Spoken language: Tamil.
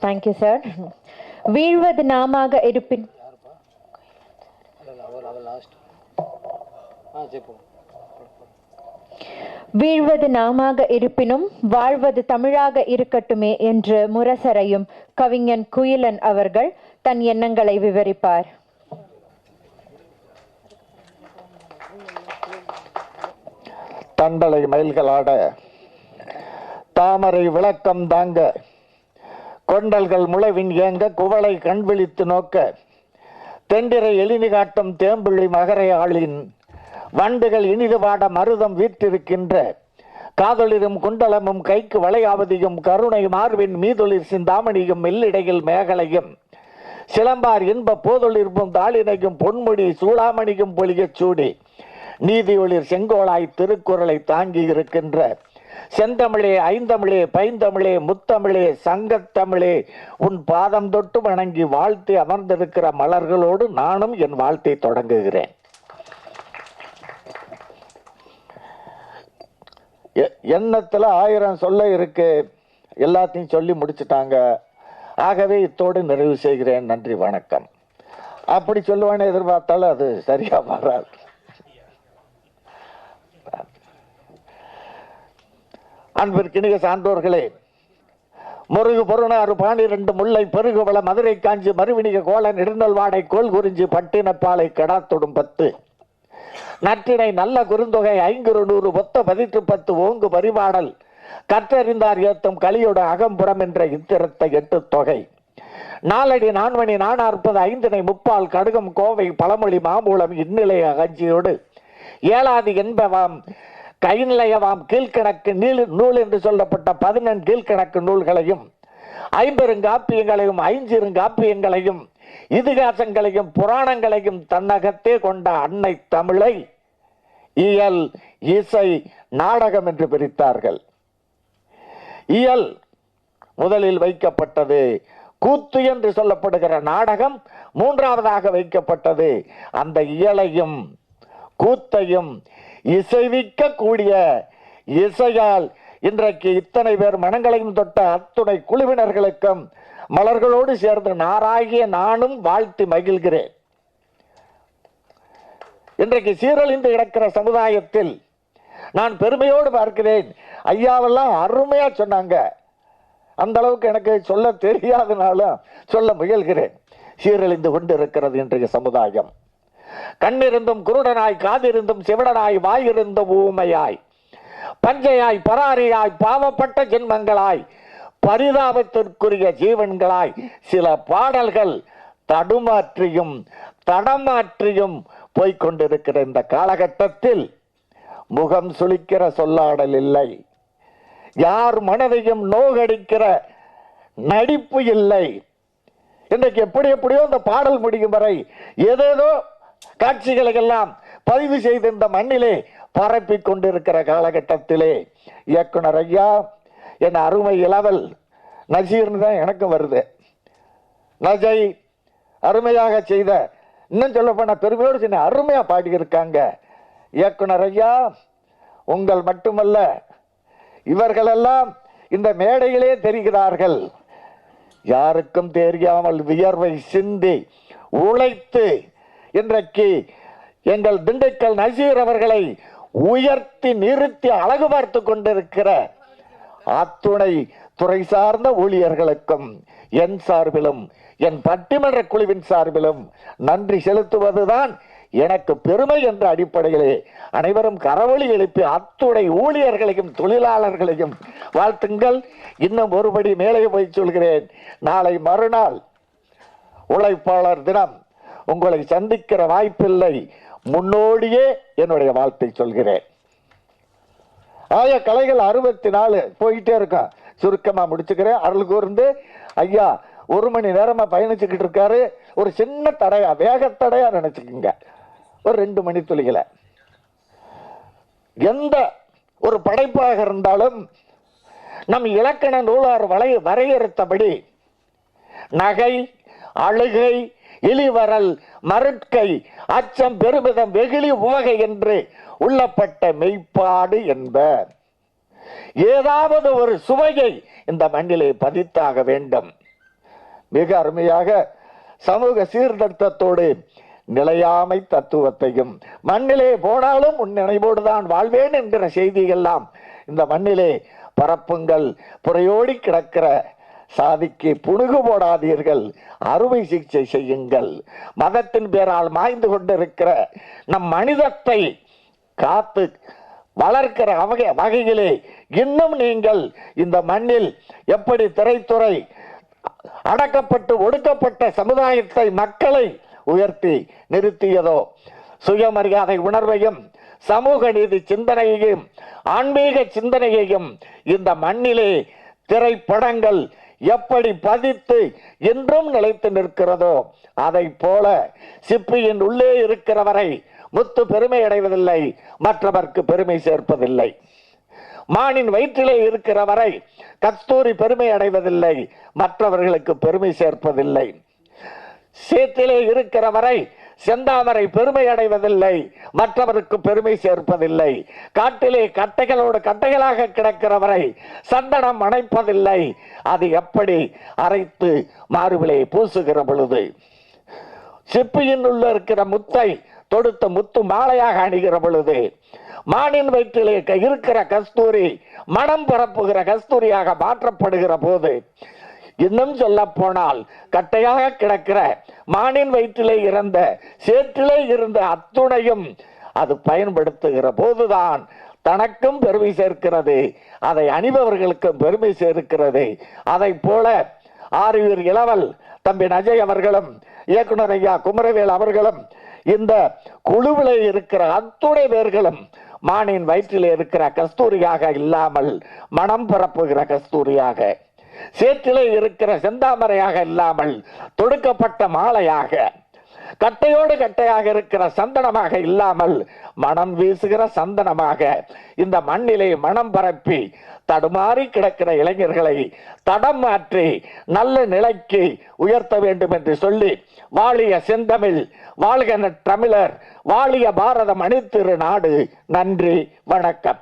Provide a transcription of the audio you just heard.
Thank you, sir. வீழ்வது நாமாக இருப்பின் வீழ்வது நாமாக இருப்பினும் வாழ்வது தமிழாக இருக்கட்டுமே என்று முரசறையும் கவிஞன் குயிலன் அவர்கள் தன் எண்ணங்களை விவரிப்பார். தண்டலை மயில்களாட தாமரை விளக்கம் தாங்க கொண்டல்கள் முளைவின் ஏங்க குவளை கண் விழித்து நோக்க தெண்டிரை எழினி காட்டும் தேம்பிழி மகரை ஆளின் வண்டுகள் இனிது வாட மருதம் வீற்றிருக்கின்ற காதொளிரும் குண்டலமும் கைக்கு வளையாவதியும் கருணை மார்பின் மீதொளிர் சிந்தாமணியும் மெல்லிடையில் மேகலையும் சிலம்பார் இன்ப போதொளிர்ப்பும் தாளினையும் பொன்முடி சூளாமணியும் பொலியச் சூடி நீதியொளிர் செங்கோளாய் திருக்குறளை தாங்கி இருக்கின்ற செந்தமிழே ஐந்தமிழே பைந்தமிழே முத்தமிழே சங்கத்தமிழே உன் பாதம் தொட்டு வணங்கி வாழ்த்தி அமர்ந்திருக்கிற மலர்களோடு நானும் என் வாழ்த்தை தொடங்குகிறேன். எண்ணத்துல 1000 சொல்ல இருக்கு, எல்லாத்தையும் சொல்லி முடிச்சுட்டாங்க. ஆகவே இத்தோடு நிறைவு செய்கிறேன். நன்றி, வணக்கம். அப்படி சொல்லுவானே எதிர்பார்த்தாலும் அது சரியா வராது. அன்பிற்கினிய சான்றோர்களே, முருகு பொருணாறு 12 முல்லை பெருகுவள மதுரை காஞ்சி மறுவினிக கோல நெடுநல்வாடை கோல் குறிஞ்சி பட்டினப்பாலை கடாத்தொடும் 10 நற்றினை நல்ல குறுந்தொகை 500 ஒத்த 10 ஓங்கு பரிபாடல் கற்றறிந்தார் ஏத்தும் கலியோட அகம்புறம் என்ற இத்திரத்தை 8 தொகை 4 அடி 4 மணி 440 5 முப்பால் கடுகம் கோவை பழமொழி மாமூலம் இந்நிலைய அகஞ்சியோடு 7ஆதி என்பவாம் கைநிலையவாம் கீழ்கணக்கு நூல் என்று சொல்லப்பட்ட 14 கீழ்கணக்கு நூல்களையும் 50 ஐஞ்சிருங்காப்பியங்களையும் இதிகாசங்களையும் புராணங்களையும் தன்னகத்தே கொண்ட அன்னை தமிழை இயல் இசை நாடகம் என்று பிரித்தார்கள். இயல் முதலில் வைக்கப்பட்டது, கூத்து என்று சொல்லப்படுகிற நாடகம் 3ஆவதாக வைக்கப்பட்டது. அந்த இயலையும் கூத்தையும் இசைவிக்க கூடிய இசையால் இன்றைக்கு இத்தனை பேர் மனங்களையும் தொட்ட அத்துணை குழுவினர்களுக்கும் மலர்களோடு சேர்ந்து நாராகிய நானும் வாழ்த்து மகிழ்கிறேன். இன்றைக்கு சீரழிந்து கிடக்கிற சமுதாயத்தில் நான் பெருமையோடு பார்க்கிறேன். ஐயாவெல்லாம் அருமையா சொன்னாங்க. அந்த அளவுக்கு எனக்கு சொல்ல தெரியாதனாலும் சொல்ல முயல்கிறேன். சீரழிந்து கொண்டு இருக்கிறது இன்றைய சமுதாயம். கண்ணிருந்தும் குருடனாய், காதிருந்தும் சிவடனாய், வாயிருந்தும் ஊமையாய், பஞ்சையாய், பராரியாய், பாவப்பட்ட ஜென்மங்களாய், பரிதாபத்திற்குரிய ஜீவன்களாய் சில பாடல்கள் தடுமாற்றியும் தடமாற்றியும் போய்கொண்டிருக்கிற இந்த காலகட்டத்தில் முகம் சுளிக்கிற சொல்லாடல் இல்லை, யார் மனதையும் நோகடிக்கிற நடிப்பு இல்லை. இன்றைக்கு எப்படியோ இந்த பாடல் முடியும் வரை ஏதேதோ காட்சிகளை எல்லாம் பதிவு செய்து இந்த மண்ணிலே பரப்பி கொண்டிருக்கிற காலகட்டத்திலே இயக்குனர் ஐயா, என் அருமை இளவல் நசீர்னு தான் எனக்கும் வருது. நஜை அருமையாக செய்த, இன்னும் சொல்ல போன பெருமையோடு சின்ன அருமையா பாடியிருக்காங்க. இயக்குனர் ஐயா, உங்கள் மட்டுமல்ல, இவர்களெல்லாம் இந்த மேடையிலே தெரிகிறார்கள். யாருக்கும் தெரியாமல் வியர்வை சிந்தி உழைத்து இன்றைக்கு எங்கள் திண்டுக்கல் நசீர் அவர்களை உயர்த்தி நிறுத்தி அழகு பார்த்து கொண்டிருக்கிற அத்துணை துறை சார்ந்த ஊழியர்களுக்கும் என் சார்பிலும் என் பட்டிமன்ற குழுவின் சார்பிலும் நன்றி செலுத்துவதுதான் எனக்கு பெருமை என்ற அடிப்படையிலே அனைவரும் கரவொலி எழுப்பி அத்துணை ஊழியர்களையும் தொழிலாளர்களையும் வாழ்த்துங்கள். இன்னும் ஒருபடி மேலே போய் சொல்கிறேன், நாளை மறுநாள் உழைப்பாளர் தினம், உங்களை சந்திக்கிற வாய்ப்பில்லை, முன்னோடியே என்னுடைய வாழ்த்தை சொல்கிறேன். ஆய கலைகள் 64 போயிட்டே இருக்கும். சுருக்கமா முடிச்சுக்கிறேன். அருள் கூர்ந்து ஐயா 1 மணி நேரமா பயணிச்சுக்கிட்டு இருக்காரு. ஒரு சின்ன தடையா, வேகத்தடையா நினைச்சுக்கோங்க, ஒரு 2 மணி துளிகளை. எந்த ஒரு படைப்பாக இருந்தாலும் நம் இலக்கண நூலார் வரையறுத்தபடி நகை, அழுகை, இழிவரல், மருட்கை, அச்சம், பெருமிதம், வெகுளி, உவகை என்று உள்ளப்பட்ட மெய்ப்பாடு என்ப. ஏதாவது ஒரு சுவையை இந்த மண்ணிலே பதித்தாக வேண்டும். மிக அருமையாக சமூக சீர்திருத்தத்தோடு நிலையாமை தத்துவத்தையும், மண்ணிலே போனாலும் உன் நினைவோடு தான் வாழ்வேன் என்கிற செய்தியெல்லாம் இந்த மண்ணிலே பரப்புங்கள். புறையோடி கிடக்கிற சாதிக்கு புணுகு போடாதீர்கள், அறுவை சிகிச்சை செய்யுங்கள். மதத்தின் பேரால் மாய்ந்து கொண்டிருக்கிற நம் மனிதத்தை காத்து வளர்க்கிற வகையிலே இன்னும் நீங்கள் இந்த மண்ணில் எப்படி திரைத்துறை அடக்கப்பட்டு ஒடுக்கப்பட்ட சமுதாயத்தை, மக்களை உயர்த்தி நிறுத்தியதோ, சுயமரியாதை உணர்வையும் சமூக நீதி சிந்தனையையும் ஆன்மீக சிந்தனையையும் இந்த மண்ணிலே திரைப்படங்கள் எப்படி பதித்து இன்றும் நிலைத்து நிற்கிறதோ, அதை போல சிப்பியின் உள்ளே இருக்கிறவரை முத்து பெருமை அடைவதில்லை, மற்றவர்க்கு பெருமை சேர்ப்பதில்லை. மானின் வயிற்றிலே இருக்கிற வரை கஸ்தூரி பெருமை அடைவதில்லை, மற்றவர்களுக்கு பெருமை சேர்ப்பதில்லை. சேற்றிலே இருக்கிற வரை செந்தாமரை பெருமை அடைவதில்லை, மற்றவருக்கு பெருமை சேர்ப்பதில்லை. காட்டிலே கட்டைகளோடு கட்டைகளாக கிடக்கிற வரை சந்தனம் அணைப்பதில்லை. அது எப்படி அரைத்து மார்பிலே பூசுகிற பொழுது சிப்பியின் உள்ள இருக்கிற முத்தை தொடுத்த முத்து மாலையாக அணிகிற பொழுது, மானின் வயிற்றிலே இருக்கிற கஸ்தூரி மனம் பரப்புகிற கஸ்தூரியாக மாற்றப்படுகிற போது, இன்னும் சொல்ல போனால் கட்டையாக கிடக்கிற மானின் வயிற்றிலே இருந்த சேற்றிலே இருந்த அத்துணையும் அது பயன்படுத்துகிற போதுதான் தனக்கும் பெருமை சேர்க்கிறது, அதை அணிபவர்களுக்கும் பெருமை சேர்க்கிறது. அதை போல ஆரியூர் இளவல் தம்பி அஜய் அவர்களும் இயக்குனர் ஐயா குமரவேல் அவர்களும் இந்த குழுவிலே இருக்கிற அத்துணை பேர்களும் மானின் வயிற்றிலே இருக்கிற கஸ்தூரியாக இல்லாமல் மனம் பரப்புகிற கஸ்தூரியாக, சேற்றிலே இருக்கிற செந்தாமரையாக இல்லாமல் தொடுக்கப்பட்ட மாலையாக, கட்டையோடு கட்டையாக இருக்கிற சந்தனமாக இல்லாமல் மனம் வீசுகிற சந்தனமாக இந்த மண்ணிலே மனம் பரப்பி தடுமாறி கிடக்கிற இளைஞர்களை தடம் மாற்றி நல்ல நிலைக்கு உயர்த்த வேண்டும் என்று சொல்லி, வாழிய செந்தமிழ், வாழ்க தமிழர், வாழிய பாரதம் அணித்திரு நாடு. நன்றி, வணக்கம்.